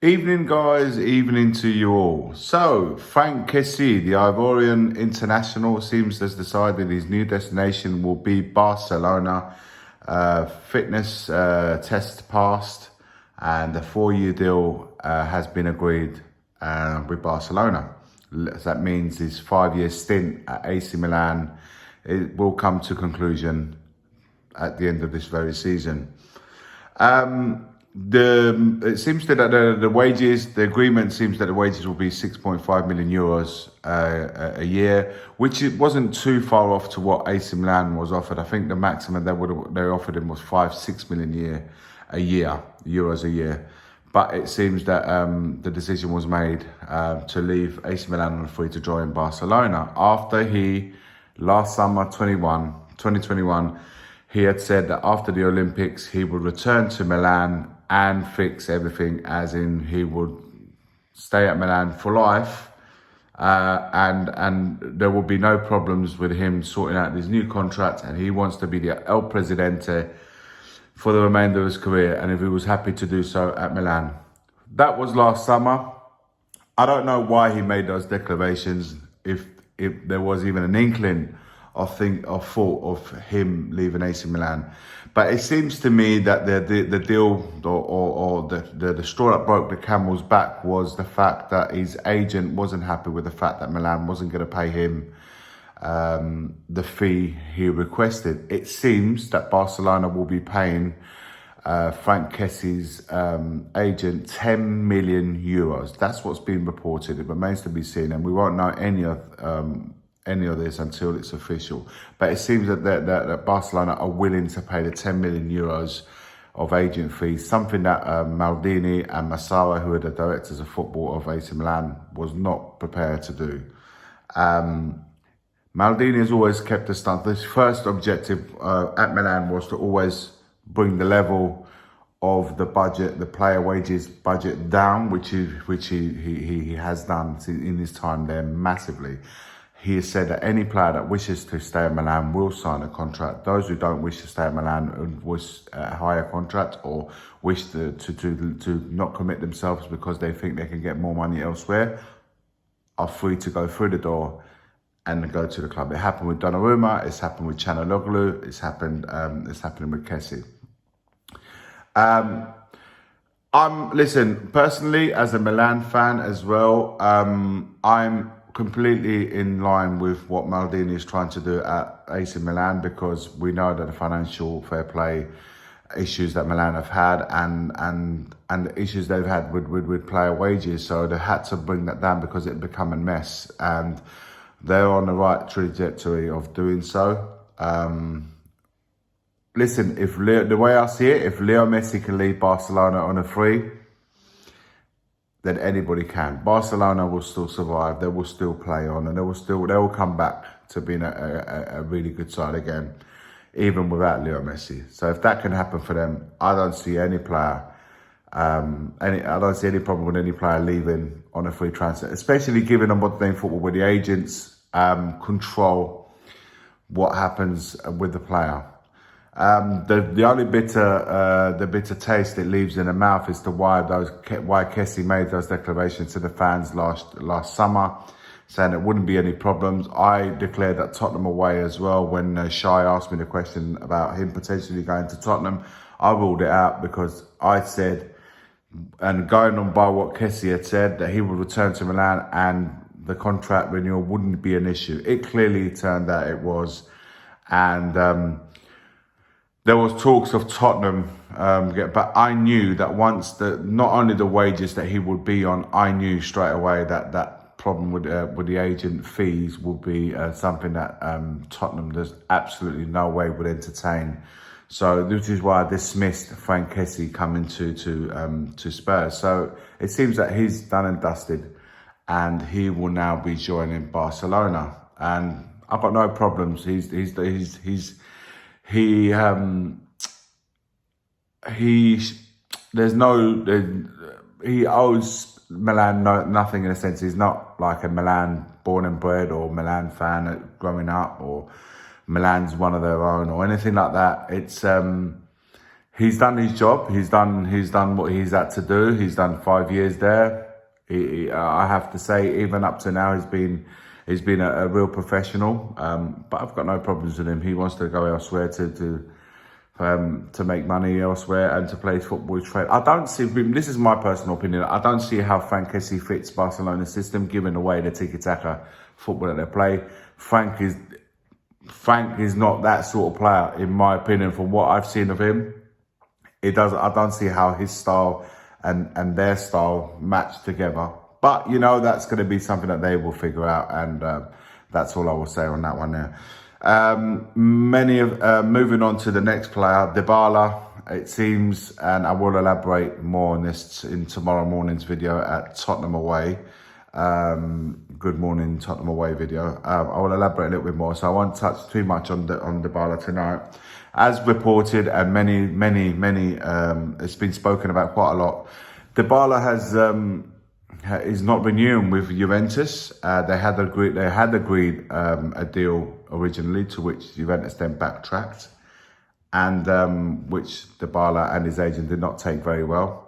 Evening, guys. Evening to you all. So, Frank Kessie, the Ivorian international, seems to has decided his new destination will be Barcelona. Fitness test passed, and the 4-year deal has been agreed with Barcelona. That means his 5-year stint at AC Milan it will come to conclusion at the end of this very season. It seems that the wages, the agreement seems that the wages will be 6.5 million euros a year, which it wasn't too far off to what AC Milan was offered. I think the maximum they offered him was 5-6 million a year euros a year. But it seems that the decision was made to leave AC Milan on a free to join Barcelona after he last summer 2021. He had said that after the Olympics, he would return to Milan and fix everything, as in he would stay at Milan for life, and there will be no problems with him sorting out his new contract, and he wants to be the El Presidente for the remainder of his career, and if he was happy to do so at Milan. That was last summer. I don't know why he made those declarations, if there was even an inkling of thought of him leaving AC Milan. But it seems to me that the deal or the straw that broke the camel's back was the fact that his agent wasn't happy with the fact that Milan wasn't going to pay him the fee he requested. It seems that Barcelona will be paying Frank Kessie's agent 10 million euros. That's what's been reported. It remains to be seen, and we won't know any of this until it's official. But it seems that Barcelona are willing to pay the 10 million euros of agent fees, something that Maldini and Massara, who are the directors of football of AC Milan, was not prepared to do. Maldini has always kept the stance. His first objective at Milan was to always bring the level of the budget, the player wages budget down, which he has done in his time there massively. He has said that any player that wishes to stay at Milan will sign a contract. Those who don't wish to stay at Milan and wish a higher contract or wish to not commit themselves because they think they can get more money elsewhere are free to go through the door and go to the club. It happened with Donnarumma. It's happened with Çalhanoğlu. It's happening with Kessie. Listen, personally, as a Milan fan as well, I'm completely in line with what Maldini is trying to do at AC Milan, because we know that the financial fair play issues that Milan have had and the issues they've had with player wages. So they had to bring that down because it had become a mess, and they're on the right trajectory of doing so. Listen, the way I see it, if Leo Messi can leave Barcelona on a free, then anybody can. Barcelona will still survive. They will still play on, and they will come back to being a really good side again, even without Leo Messi. So if that can happen for them, I don't see any player, I don't see any problem with any player leaving on a free transfer, especially given on modern day football where the agents control what happens with the player. The only bitter taste it leaves in the mouth is to why Kessie made those declarations to the fans last summer, saying there wouldn't be any problems. I declared that Tottenham away as well when Shai asked me the question about him potentially going to Tottenham. I ruled it out because I said, and going on by what Kessie had said, that he would return to Milan and the contract renewal wouldn't be an issue. It clearly turned out it was, and there was talks of Tottenham, but I knew that once not only the wages that he would be on, I knew straight away that problem with the agent fees would be something that Tottenham, there's absolutely no way would entertain. So this is why I dismissed Frank Kessie coming to Spurs. So it seems that he's done and dusted, and he will now be joining Barcelona. And I've got no problems. He owes Milan nothing in a sense. He's not like a Milan born and bred or Milan fan growing up, or Milan's one of their own or anything like that. It's he's done his job. He's done what he's had to do. He's done 5 years there. I have to say, even up to now, he's been a real professional. But I've got no problems with him. He wants to go elsewhere to make money elsewhere and to play football. I don't see, this is my personal opinion, I don't see how Frank Kessie fits Barcelona's system, given away the tiki-taka football that they play. Frank is not that sort of player, in my opinion, from what I've seen of him. I don't see how his style and their style match together. But, you know, that's going to be something that they will figure out. And that's all I will say on that one there. Moving on to the next player, Dybala, it seems, and I will elaborate more on this in tomorrow morning's video at Tottenham away. Good morning Tottenham away video. I will elaborate a little bit more, so I won't touch too much on Dybala tonight. As reported, and many, it's been spoken about quite a lot. Dybala is not renewing with Juventus. They had agreed a deal originally, to which Juventus then backtracked, and which Dybala and his agent did not take very well.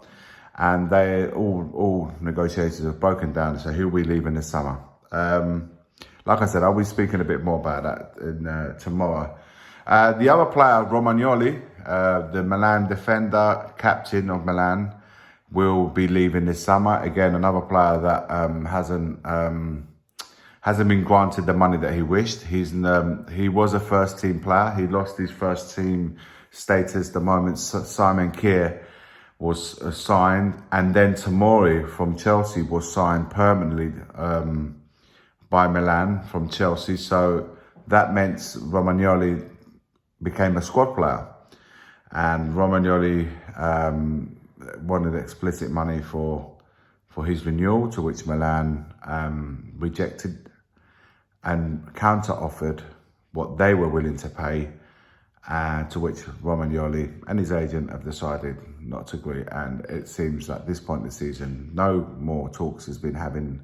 And all negotiations have broken down, so he'll be leaving this summer. Like I said, I'll be speaking a bit more about that tomorrow. The other player, Romagnoli, the Milan defender, captain of Milan, will be leaving this summer. Again, another player that hasn't been granted the money that he wished. He was a first team player. He lost his first team status the moment Simon Kjær was signed, and then Tomori from Chelsea was signed permanently by Milan from Chelsea. So that meant Romagnoli became a squad player, and Romagnoli wanted explicit money for his renewal, to which Milan rejected and counter-offered what they were willing to pay, to which Romagnoli and his agent have decided not to agree. And it seems that at this point in the season, no more talks has been having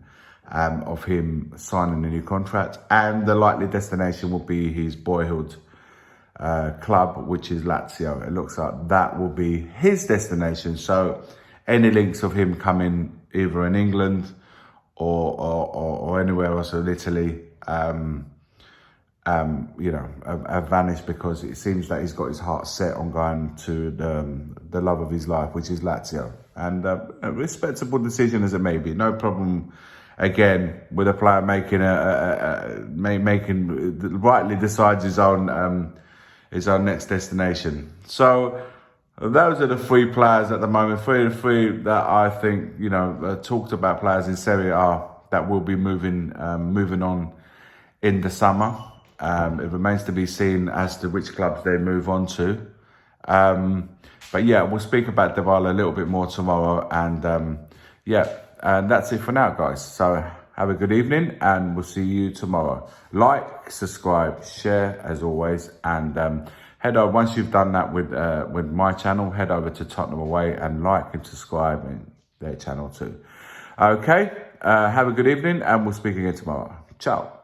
of him signing a new contract, and the likely destination will be his boyhood club, which is Lazio. It looks like that will be his destination. So any links of him coming either in England or anywhere else in Italy, have vanished, because it seems that he's got his heart set on going to the love of his life, which is Lazio. And a respectable decision as it may be, no problem. Again, with a player rightly decides his own next destination. So those are the three players at the moment. Three that I think, talked about players in Serie A that will be moving on in the summer. It remains to be seen as to which clubs they move on to. But yeah, we'll speak about Dybala a little bit more tomorrow. And and that's it for now, guys. So have a good evening, and we'll see you tomorrow. Like, subscribe, share as always, and head over, once you've done that with my channel, head over to Tottenham Away and like and subscribe in their channel too. Okay, have a good evening, and we'll speak again tomorrow. Ciao.